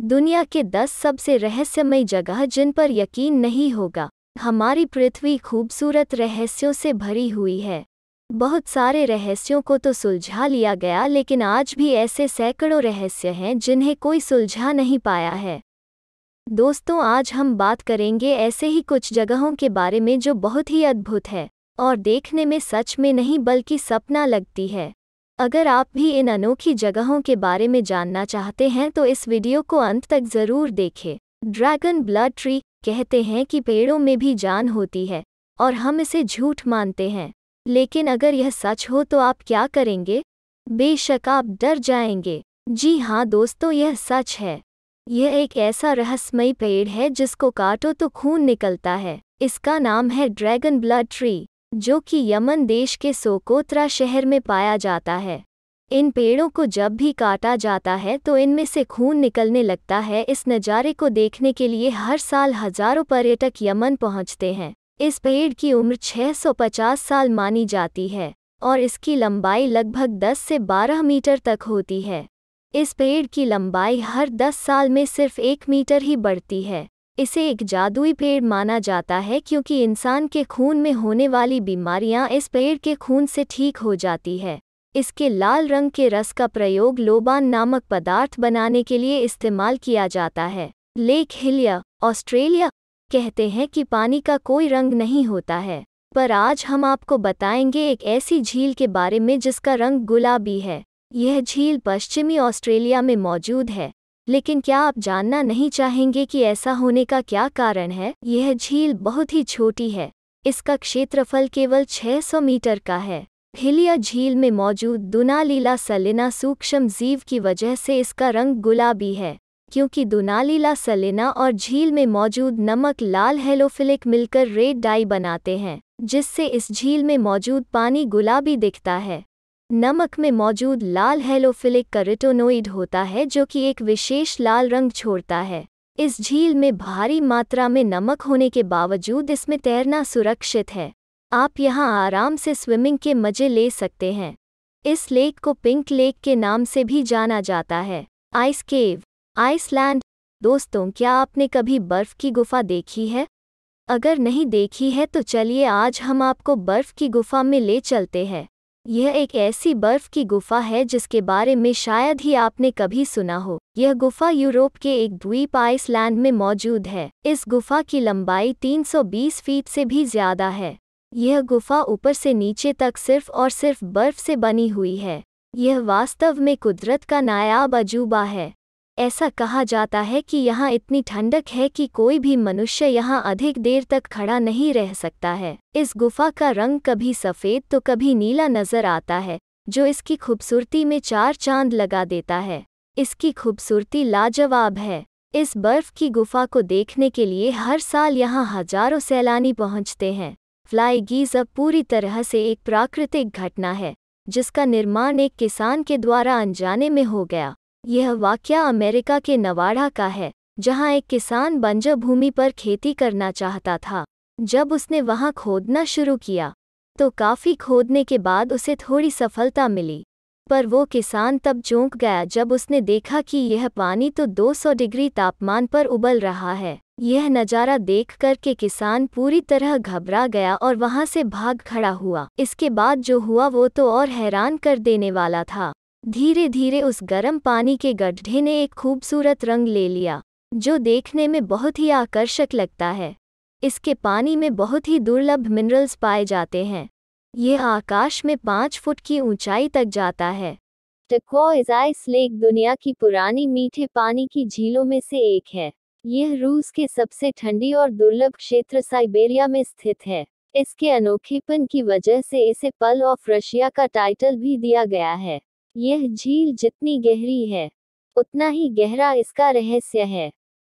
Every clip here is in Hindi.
दुनिया के 10 सबसे रहस्यमय जगह जिन पर यकीन नहीं होगा। हमारी पृथ्वी खूबसूरत रहस्यों से भरी हुई है। बहुत सारे रहस्यों को तो सुलझा लिया गया, लेकिन आज भी ऐसे सैकड़ों रहस्य हैं जिन्हें कोई सुलझा नहीं पाया है। दोस्तों, आज हम बात करेंगे ऐसे ही कुछ जगहों के बारे में जो बहुत ही अद्भुत है और देखने में सच में नहीं बल्कि सपना लगती है। अगर आप भी इन अनोखी जगहों के बारे में जानना चाहते हैं तो इस वीडियो को अंत तक ज़रूर देखें। Dragon blood tree. कहते हैं कि पेड़ों में भी जान होती है और हम इसे झूठ मानते हैं, लेकिन अगर यह सच हो तो आप क्या करेंगे? बेशक आप डर जाएंगे। जी हाँ दोस्तों, यह सच है। यह एक ऐसा रहस्यमय पेड़ है जिसको काटो तो खून निकलता है। इसका नाम है ड्रैगन ब्लड ट्री, जो कि यमन देश के सोकोत्रा शहर में पाया जाता है। इन पेड़ों को जब भी काटा जाता है तो इनमें से खून निकलने लगता है। इस नज़ारे को देखने के लिए हर साल हजारों पर्यटक यमन पहुंचते हैं। इस पेड़ की उम्र 650 साल मानी जाती है और इसकी लंबाई लगभग 10 से 12 मीटर तक होती है। इस पेड़ की लंबाई हर 10 साल में सिर्फ 1 मीटर ही बढ़ती है। इसे एक जादुई पेड़ माना जाता है क्योंकि इंसान के खून में होने वाली बीमारियां इस पेड़ के खून से ठीक हो जाती है। इसके लाल रंग के रस का प्रयोग लोबान नामक पदार्थ बनाने के लिए इस्तेमाल किया जाता है। Lake Hillier, Australia. कहते हैं कि पानी का कोई रंग नहीं होता है, पर आज हम आपको बताएंगे एक ऐसी झील के बारे में जिसका रंग गुलाबी है। यह झील पश्चिमी ऑस्ट्रेलिया में मौजूद है, लेकिन क्या आप जानना नहीं चाहेंगे कि ऐसा होने का क्या कारण है? यह झील बहुत ही छोटी है। इसका क्षेत्रफल केवल 600 मीटर का है। हिलिया झील में मौजूद दुनालीला सलिना सूक्ष्म जीव की वजह से इसका रंग गुलाबी है, क्योंकि दुनालीला सलिना और झील में मौजूद नमक लाल हेलोफिलिक मिलकर रेड डाई बनाते हैं, जिससे इस झील में मौजूद पानी गुलाबी दिखता है। नमक में मौजूद लाल हेलोफिलिक कैरोटेनॉइड होता है जो कि एक विशेष लाल रंग छोड़ता है। इस झील में भारी मात्रा में नमक होने के बावजूद इसमें तैरना सुरक्षित है। आप यहाँ आराम से स्विमिंग के मजे ले सकते हैं। इस लेक को पिंक लेक के नाम से भी जाना जाता है। आइस केव, आइसलैंड। दोस्तों, क्या आपने कभी बर्फ की गुफा देखी है? अगर नहीं देखी है तो चलिए आज हम आपको बर्फ की गुफा में ले चलते हैं। यह एक ऐसी बर्फ की गुफा है जिसके बारे में शायद ही आपने कभी सुना हो। यह गुफा यूरोप के एक द्वीप आइसलैंड में मौजूद है। इस गुफा की लंबाई 320 फीट से भी ज्यादा है। यह गुफा ऊपर से नीचे तक सिर्फ और सिर्फ बर्फ से बनी हुई है। यह वास्तव में कुदरत का नायाब अजूबा है। ऐसा कहा जाता है कि यहाँ इतनी ठंडक है कि कोई भी मनुष्य यहाँ अधिक देर तक खड़ा नहीं रह सकता है। इस गुफा का रंग कभी सफ़ेद तो कभी नीला नजर आता है, जो इसकी खूबसूरती में 4 चांद लगा देता है। इसकी खूबसूरती लाजवाब है। इस बर्फ की गुफा को देखने के लिए हर साल यहाँ हजारों सैलानी पहुँचते हैं। फ्लाई गीज़र पूरी तरह से एक प्राकृतिक घटना है, जिसका निर्माण एक किसान के द्वारा अनजाने में हो गया। यह वाक़या अमेरिका के नवाडा का है, जहां एक किसान बंजर भूमि पर खेती करना चाहता था। जब उसने वहां खोदना शुरू किया तो काफ़ी खोदने के बाद उसे थोड़ी सफलता मिली, पर वो किसान तब चौंक गया जब उसने देखा कि यह पानी तो 200 डिग्री तापमान पर उबल रहा है। यह नज़ारा देखकर के किसान पूरी तरह घबरा गया और वहां से भाग खड़ा हुआ। इसके बाद जो हुआ वो तो और हैरान कर देने वाला था। धीरे धीरे उस गर्म पानी के गड्ढे ने एक खूबसूरत रंग ले लिया, जो देखने में बहुत ही आकर्षक लगता है। इसके पानी में बहुत ही दुर्लभ मिनरल्स पाए जाते हैं। यह आकाश में 5 फुट की ऊंचाई तक जाता है। टर्कोइज आइस लेक दुनिया की पुरानी मीठे पानी की झीलों में से एक है। यह रूस के सबसे ठंडी और दुर्लभ क्षेत्र साइबेरिया में स्थित है। इसके अनोखेपन की वजह से इसे पर्ल ऑफ रशिया का टाइटल भी दिया गया है। यह झील जितनी गहरी है, उतना ही गहरा इसका रहस्य है।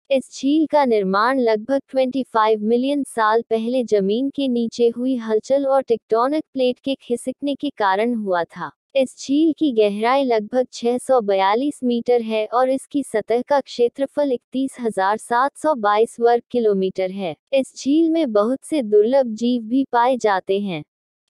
इस झील का निर्माण लगभग 25 मिलियन साल पहले जमीन के नीचे हुई हलचल और टेक्टोनिक प्लेट के खिसकने के कारण हुआ था। इस झील की गहराई लगभग 642 मीटर है और इसकी सतह का क्षेत्रफल 31,722 वर्ग किलोमीटर है। इस झील में बहुत से दुर्लभ जीव भी पाए जाते हैं।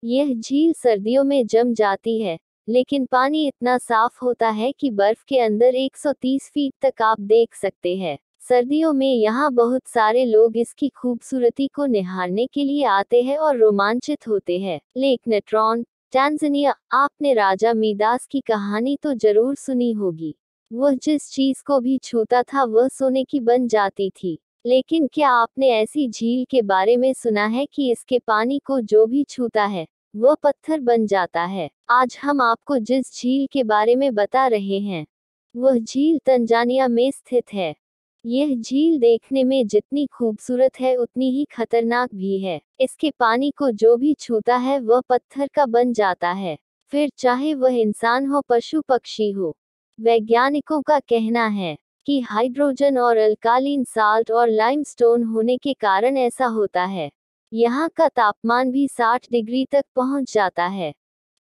यह झील सर्दियों में जम जाती है, लेकिन पानी इतना साफ होता है कि बर्फ के अंदर 130 फीट तक आप देख सकते हैं। सर्दियों में यहाँ बहुत सारे लोग इसकी खूबसूरती को निहारने के लिए आते हैं और रोमांचित होते हैं। Lake Natron, Tanzania. आपने राजा मीदास की कहानी तो जरूर सुनी होगी। वह जिस चीज को भी छूता था वह सोने की बन जाती थी। लेकिन क्या आपने ऐसी झील के बारे में सुना है कि इसके पानी को जो भी छूता है वह पत्थर बन जाता है? आज हम आपको जिस झील के बारे में बता रहे हैं वह झील तंजानिया में स्थित है। यह झील देखने में जितनी खूबसूरत है उतनी ही खतरनाक भी है। इसके पानी को जो भी छूता है वह पत्थर का बन जाता है, फिर चाहे वह इंसान हो पशु पक्षी हो। वैज्ञानिकों का कहना है कि हाइड्रोजन और अल्कालीन साल्ट और लाइमस्टोन होने के कारण ऐसा होता है। यहाँ का तापमान भी 60 डिग्री तक पहुँच जाता है।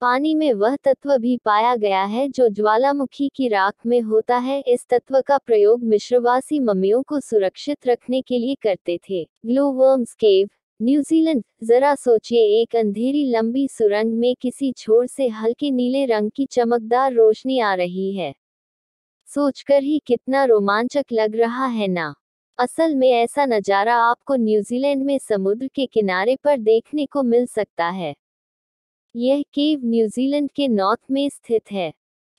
पानी में वह तत्व भी पाया गया है जो ज्वालामुखी की राख में होता है। इस तत्व का प्रयोग मिश्रवासी मम्मियों को सुरक्षित रखने के लिए करते थे। ग्लोवर्म्स केव, न्यूजीलैंड। जरा सोचिए, एक अंधेरी लंबी सुरंग में किसी छोर से हल्के नीले रंग की चमकदार रोशनी आ रही है। सोचकर ही कितना रोमांचक लग रहा है ना। असल में ऐसा नज़ारा आपको न्यूजीलैंड में समुद्र के किनारे पर देखने को मिल सकता है। यह केव न्यूजीलैंड के नॉर्थ में स्थित है।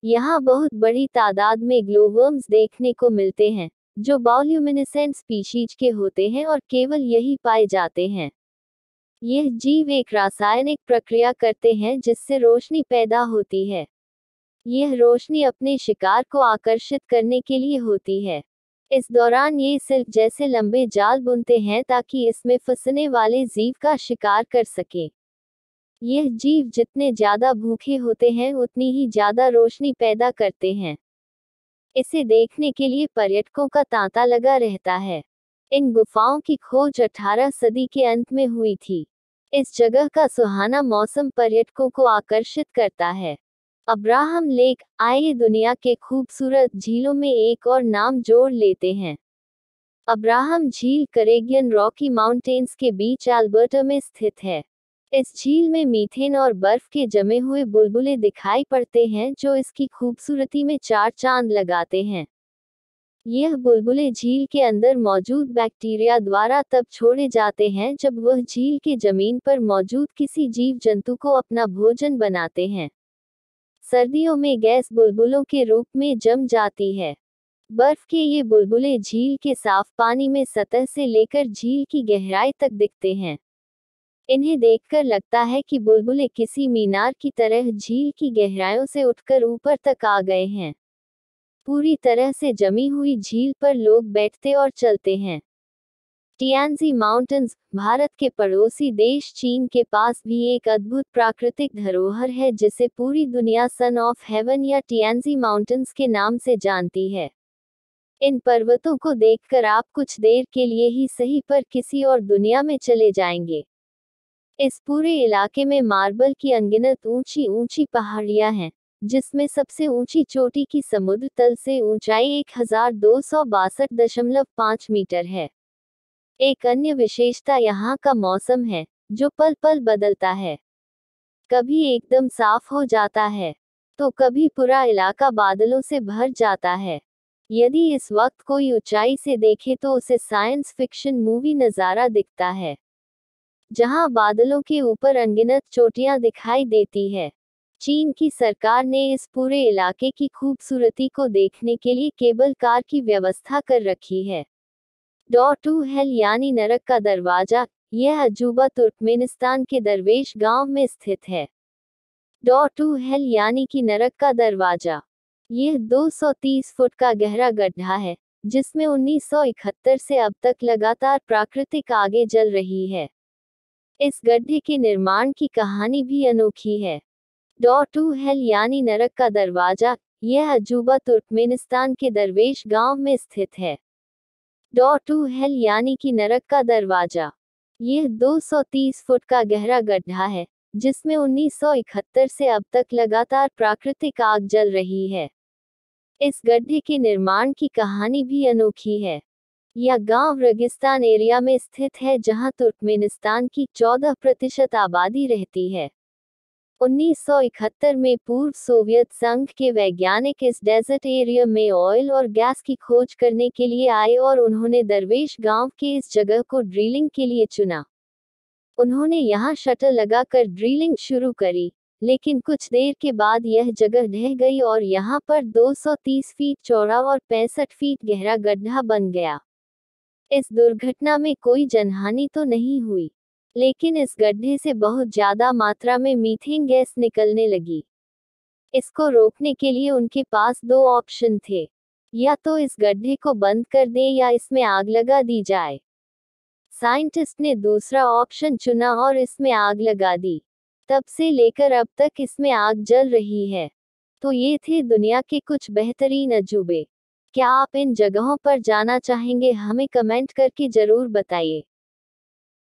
यहाँ बहुत बड़ी तादाद में ग्लोवर्म्स देखने को मिलते हैं जो बायोल्यूमिनेसेंट स्पीशीज के होते हैं और केवल यही पाए जाते हैं। यह जीव एक रासायनिक प्रक्रिया करते हैं जिससे रोशनी पैदा होती है। यह रोशनी अपने शिकार को आकर्षित करने के लिए होती है। इस दौरान ये सिल्क जैसे लंबे जाल बुनते हैं ताकि इसमें फंसने वाले जीव का शिकार कर सके। यह जीव जितने ज्यादा भूखे होते हैं उतनी ही ज्यादा रोशनी पैदा करते हैं। इसे देखने के लिए पर्यटकों का तांता लगा रहता है। इन गुफाओं की खोज 18 सदी के अंत में हुई थी। इस जगह का सुहाना मौसम पर्यटकों को आकर्षित करता है। Abraham lake. आइए दुनिया के खूबसूरत झीलों में एक और नाम जोड़ लेते हैं। अब्राहम झील कैरेबियन रॉकी माउंटेन्स के बीच अल्बर्टा में स्थित है। इस झील में मीथेन और बर्फ के जमे हुए बुलबुले दिखाई पड़ते हैं जो इसकी खूबसूरती में चार चांद लगाते हैं। यह बुलबुले झील के अंदर मौजूद बैक्टीरिया द्वारा तब छोड़े जाते हैं जब वह झील के जमीन पर मौजूद किसी जीव जंतु को अपना भोजन बनाते हैं। सर्दियों में गैस बुलबुलों के रूप में जम जाती है। बर्फ के ये बुलबुले झील के साफ पानी में सतह से लेकर झील की गहराई तक दिखते हैं। इन्हें देखकर लगता है कि बुलबुले किसी मीनार की तरह झील की गहराइयों से उठकर ऊपर तक आ गए हैं। पूरी तरह से जमी हुई झील पर लोग बैठते और चलते हैं। टियानजी माउंटेन्स। भारत के पड़ोसी देश चीन के पास भी एक अद्भुत प्राकृतिक धरोहर है जिसे पूरी दुनिया सन ऑफ हेवन या टियानजी माउंटेन्स के नाम से जानती है। इन पर्वतों को देखकर आप कुछ देर के लिए ही सही पर किसी और दुनिया में चले जाएंगे। इस पूरे इलाके में मार्बल की अनगिनत ऊंची ऊंची पहाड़ियां हैं जिसमें सबसे ऊंची चोटी की समुद्र तल से ऊंचाई 1262.5 मीटर है। एक अन्य विशेषता यहाँ का मौसम है जो पल पल बदलता है। कभी एकदम साफ हो जाता है तो कभी पूरा इलाका बादलों से भर जाता है। यदि इस वक्त कोई ऊंचाई से देखे तो उसे साइंस फिक्शन मूवी नज़ारा दिखता है जहां बादलों के ऊपर अनगिनत चोटियां दिखाई देती है। चीन की सरकार ने इस पूरे इलाके की खूबसूरती को देखने के लिए केबल कार की व्यवस्था कर रखी है। डॉर टू हेल यानी नरक का दरवाजा। यह अजूबा तुर्कमेनिस्तान के दरवेश गांव में स्थित है। डॉर टू हेल यानी कि नरक का दरवाजा। यह 230 फुट का गहरा गड्ढा है जिसमें 1971 से अब तक लगातार प्राकृतिक आग जल रही है। इस गड्ढे के निर्माण की कहानी भी अनोखी है। डॉर टू हेल यानी नरक का दरवाजा। यह अजूबा तुर्कमेनिस्तान के दरवेश गांव में स्थित है। डॉर टू हेल यानी कि नरक का दरवाजा। यह 230 फुट का गहरा गड्ढा है जिसमें 1971 से अब तक लगातार प्राकृतिक आग जल रही है। इस गड्ढे के निर्माण की कहानी भी अनोखी है। यह गांव रेगिस्तान एरिया में स्थित है जहां तुर्कमेनिस्तान की 14% आबादी रहती है। 1971 में पूर्व सोवियत संघ के वैज्ञानिक इस डेजर्ट एरिया में ऑयल और गैस की खोज करने के लिए आए और उन्होंने दरवेश गांव के इस जगह को ड्रिलिंग के लिए चुना। उन्होंने यहाँ शटल लगाकर ड्रिलिंग शुरू करी, लेकिन कुछ देर के बाद यह जगह ढह गई और यहाँ पर 230 फीट चौड़ा और 65 फीट गहरा गड्ढा बन गया। इस दुर्घटना में कोई जनहानि तो नहीं हुई, लेकिन इस गड्ढे से बहुत ज्यादा मात्रा में मीथेन गैस निकलने लगी। इसको रोकने के लिए उनके पास दो ऑप्शन थे, या तो इस गड्ढे को बंद कर दें या इसमें आग लगा दी जाए। साइंटिस्ट ने दूसरा ऑप्शन चुना और इसमें आग लगा दी। तब से लेकर अब तक इसमें आग जल रही है। तो ये थे दुनिया के कुछ बेहतरीन अजूबे। क्या आप इन जगहों पर जाना चाहेंगे? हमें कमेंट करके जरूर बताइए।